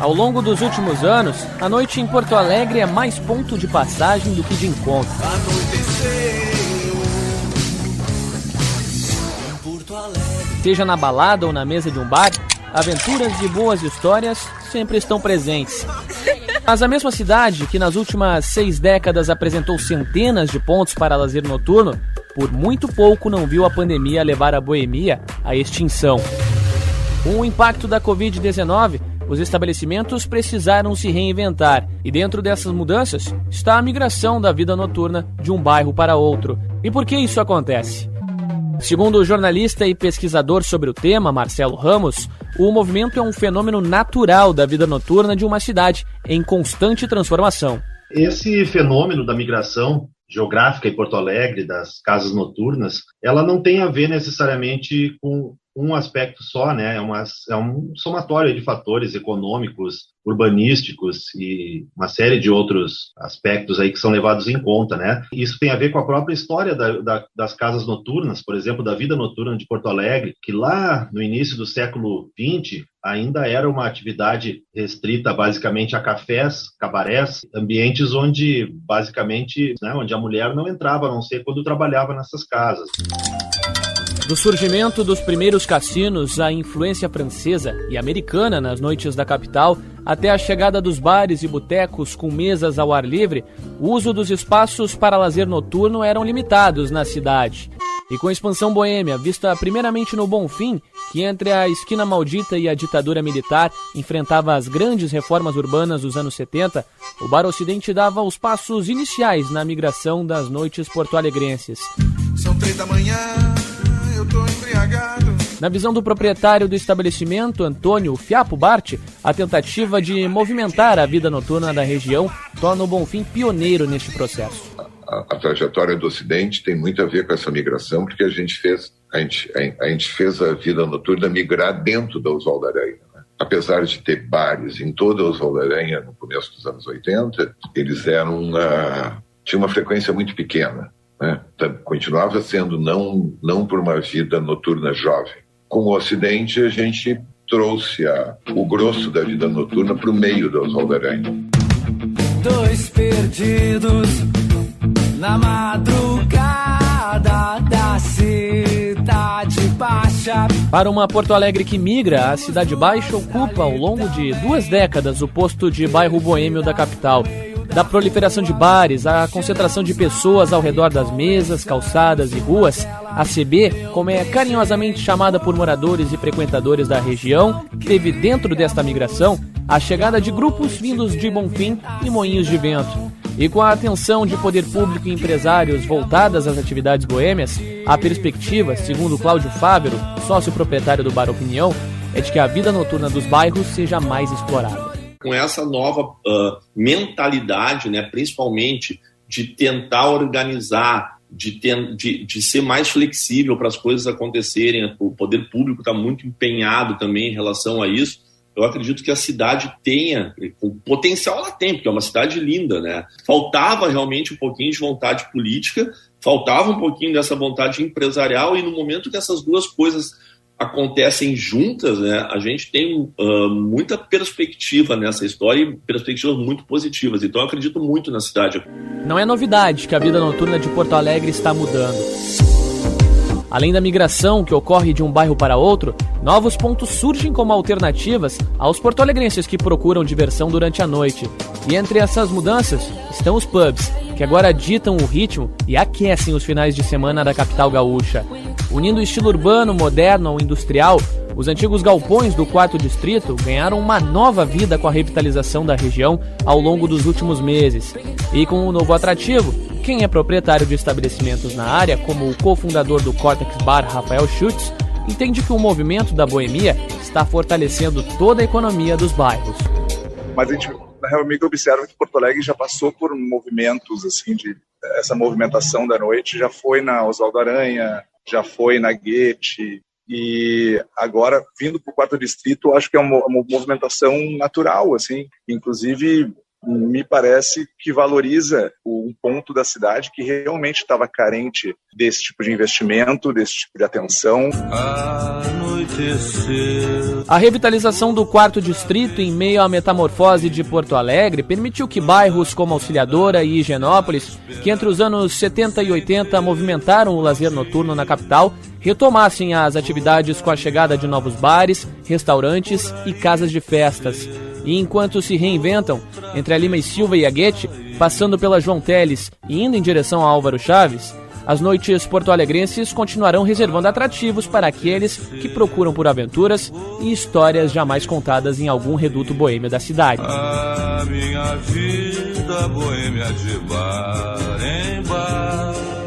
Ao longo dos últimos anos, a noite em Porto Alegre é mais ponto de passagem do que de encontro. Seja na balada ou na mesa de um bar, aventuras e boas histórias sempre estão presentes. Mas a mesma cidade, que nas últimas 6 décadas apresentou centenas de pontos para lazer noturno, por muito pouco não viu a pandemia levar a boemia à extinção. Com o impacto da Covid-19, os estabelecimentos precisaram se reinventar, e dentro dessas mudanças está a migração da vida noturna de um bairro para outro. E por que isso acontece? Segundo o jornalista e pesquisador sobre o tema, Marcelo Ramos, o movimento é um fenômeno natural da vida noturna de uma cidade em constante transformação. Esse fenômeno da migração geográfica em Porto Alegre, das casas noturnas, ela não tem a ver necessariamente com um aspecto só, né? É um somatório de fatores econômicos, urbanísticos e uma série de outros aspectos aí que são levados em conta, né? Isso tem a ver com a própria história das casas noturnas, por exemplo, da vida noturna de Porto Alegre, que lá no início do século XX ainda era uma atividade restrita basicamente a cafés, cabarés, ambientes onde basicamente, né, onde a mulher não entrava, a não ser quando trabalhava nessas casas. Do surgimento dos primeiros cassinos, a influência francesa e americana nas noites da capital, até a chegada dos bares e botecos com mesas ao ar livre, o uso dos espaços para lazer noturno eram limitados na cidade. E com a expansão boêmia, vista primeiramente no Bonfim, que entre a esquina maldita e a ditadura militar enfrentava as grandes reformas urbanas dos anos 70, o Bar Ocidente dava os passos iniciais na migração das noites porto-alegrenses. São 3 da manhã... Eu tô embriagado. Na visão do proprietário do estabelecimento, Antônio Fiapo Bart, a tentativa de movimentar a vida noturna da região torna o Bonfim pioneiro neste processo. A trajetória do Ocidente tem muito a ver com essa migração, porque a gente fez a vida noturna migrar dentro da Oswaldo Aranha. Né? Apesar de ter bares em toda a Oswaldo Aranha no começo dos anos 80, eles tinham uma frequência muito pequena. Né? Continuava sendo não por uma vida noturna jovem. Com o Ocidente, a gente trouxe o grosso da vida noturna para o meio da Oswaldo Aranha. 2 perdidos na madrugada da Cidade Baixa. Para uma Porto Alegre que migra, a Cidade Baixa ocupa ao longo de 2 décadas o posto de bairro boêmio da capital. Da proliferação de bares, à concentração de pessoas ao redor das mesas, calçadas e ruas, a CB, como é carinhosamente chamada por moradores e frequentadores da região, teve dentro desta migração a chegada de grupos vindos de Bonfim e Moinhos de Vento. E com a atenção de poder público e empresários voltadas às atividades boêmias, a perspectiva, segundo Cláudio Fávero, sócio proprietário do Bar Opinião, é de que a vida noturna dos bairros seja mais explorada. Com essa nova mentalidade, né, principalmente de tentar organizar, de ser mais flexível para as coisas acontecerem, o poder público está muito empenhado também em relação a isso. Eu acredito que a cidade tenha, o potencial ela tem, porque é uma cidade linda, né? Faltava realmente um pouquinho de vontade política, faltava um pouquinho dessa vontade empresarial, e no momento que essas duas coisas acontecem juntas, né, a gente tem muita perspectiva nessa história e perspectivas muito positivas. Então eu acredito muito na cidade. Não é novidade que a vida noturna de Porto Alegre está mudando. Além da migração que ocorre de um bairro para outro, novos pontos surgem como alternativas aos porto-alegrenses que procuram diversão durante a noite. E entre essas mudanças estão os pubs, que agora ditam o ritmo e aquecem os finais de semana da capital gaúcha. Unindo o estilo urbano, moderno ao industrial, os antigos galpões do 4º Distrito ganharam uma nova vida com a revitalização da região ao longo dos últimos meses. E com o novo atrativo, quem é proprietário de estabelecimentos na área, como o cofundador do Cortex Bar, Rafael Schutz, entende que o movimento da boemia está fortalecendo toda a economia dos bairros. Mas a gente realmente observa que Porto Alegre já passou por movimentos assim, essa movimentação da noite, já foi na Oswaldo Aranha, já foi na Goethe, e agora, vindo para o 4º Distrito, acho que é uma movimentação natural, assim. Inclusive, me parece que valoriza um ponto da cidade que realmente estava carente desse tipo de investimento, desse tipo de atenção. A revitalização do 4º Distrito em meio à metamorfose de Porto Alegre permitiu que bairros como Auxiliadora e Higienópolis, que entre os anos 70 e 80 movimentaram o lazer noturno na capital, retomassem as atividades com a chegada de novos bares, restaurantes e casas de festas. E enquanto se reinventam, entre a Lima e Silva e a Goethe, passando pela João Teles e indo em direção a Álvaro Chaves, as noites porto-alegrenses continuarão reservando atrativos para aqueles que procuram por aventuras e histórias jamais contadas em algum reduto boêmio da cidade. A minha vida boêmia de bar em bar.